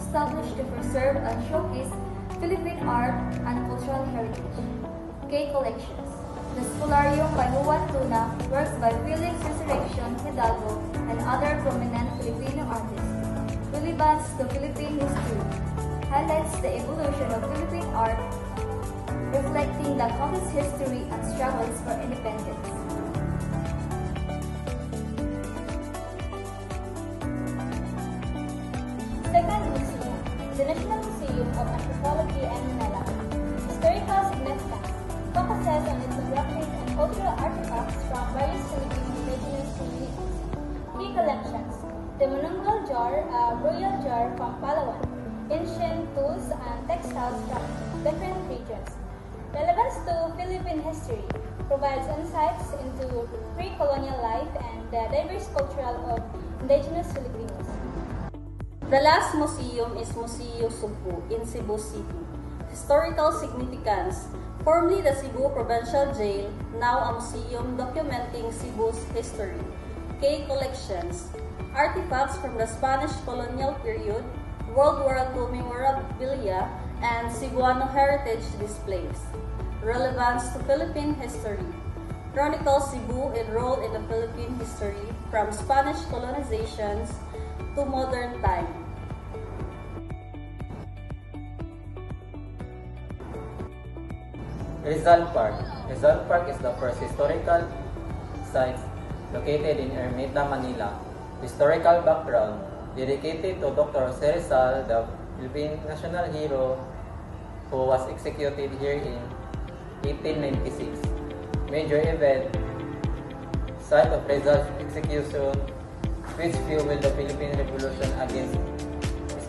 established to preserve and showcase Philippine art and cultural heritage. K Collections. The Spolarium by Juan Tuna, works by Felix Resurrection Hidalgo and other prominent Filipino artists. Relevance to Philippine history. Highlights the evolution of Philippine art, reflecting the country's history and struggles for independence. Second Museum, the National Museum of Anthropology and Manila. Historical significance focuses on ethnographic and cultural artifacts from various Philippine indigenous communities. Key collections: the Manunggol jar, a royal jar from Palawan, ancient tools and textiles from different regions. Relevance to Philippine history provides insights into pre-colonial life and the diverse culture of indigenous Filipinos. The last museum is Museo Sugpo in Cebu City. Historical significance: formerly the Cebu Provincial Jail, now a museum documenting Cebu's history. K Collections. Artifacts from the Spanish colonial period, World War II memorabilia, and Cebuano heritage displays. Relevance to Philippine history. Chronicles Cebu enrolled in the Philippine history from Spanish colonizations to modern time. Rizal Park. Rizal Park is the first historical site located in Ermita, Manila. Historical background: dedicated to Dr. Jose Rizal, the Philippine national hero who was executed here in 1896. Major event: site of Rizal's execution, which fueled the Philippine Revolution against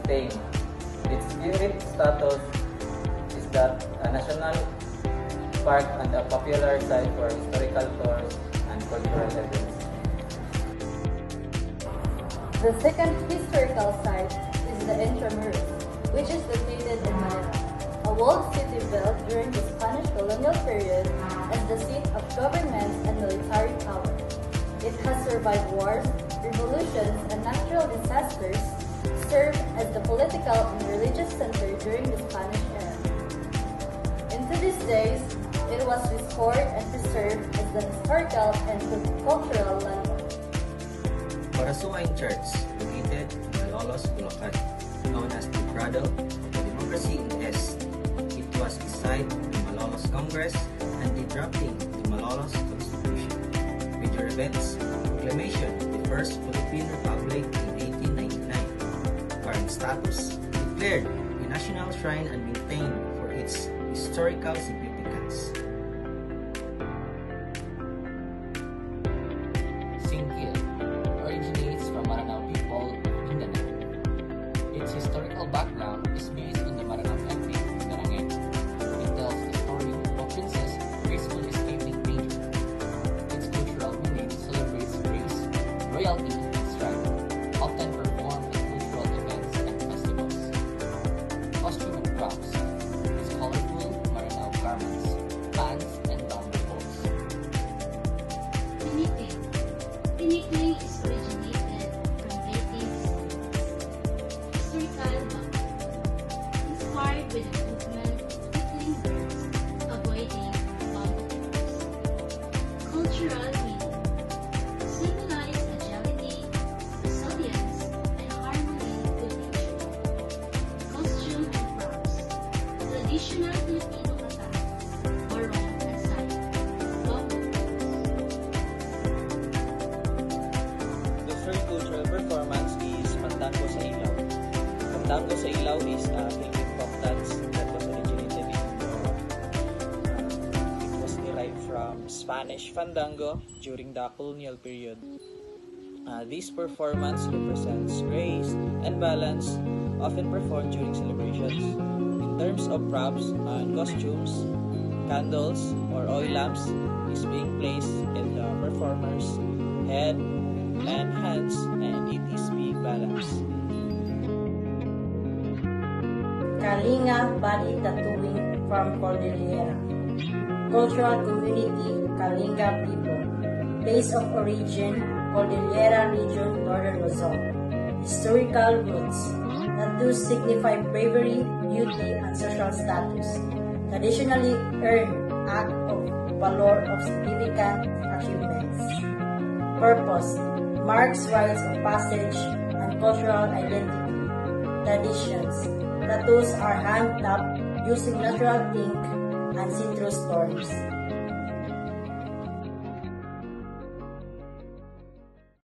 Spain. Its current status is that a national park and a popular site for historical tours and cultural events. The second historical site is the Intramuros, which is located in Manila, a walled city built during the Spanish colonial period as the seat of government and military power. It has survived wars, revolutions, and natural disasters, served as the political and religious center during the Spanish era. Into these days, it was restored and preserved as the historical and cultural landmark. Barasuay Church, located in Malolos, Bulacan, known as the Cradle of Democracy in the East. It was the site of the Malolos Congress and the drafting of the Malolos Constitution. Major events: proclamation of the First Philippine Republic in 1899. Current status: declared a national shrine and maintained for its historical significance. Singkil originates from Maranao people of Mindanao. Its historical background is based on the Maranao epic, Garangay. It tells the story of a princess gracefully escaping danger. Its cultural meaning celebrates grace, royalty, and strength, often performed at cultural events and festivals. Costume and props: its colorful Maranao garments, fans, and bamboo poles. Tiniting. Tiniting is originated from native historical background, inspired by the movement of tickling birds, avoiding boundaries. Cultural meaning: symbolize agility, resilience, and harmony with nature. Costume and props: traditional Filipino kata, barong and sayo, bamboo The third cultural performance is Fandango sa Ilaw. Fandango sa Ilaw is a Philippine folk dance that was originated in Europe. It was derived from Spanish fandango during the colonial period. This performance represents grace and balance, often performed during celebrations. In terms of props and costumes, candles or oil lamps is being placed in the performer's head and hands, and it is being balanced. Kalinga Body Tattooing from Cordillera. Cultural community Kalinga people. Place of origin Cordillera region, Northern Luzon. historical roots. Tattoos signify bravery, beauty, and social status. Traditionally earned act of valor of significant achievements. Purpose marks rites of passage and cultural identity. Traditions. Tattoos are hand-tapped using natural ink and citrus storms.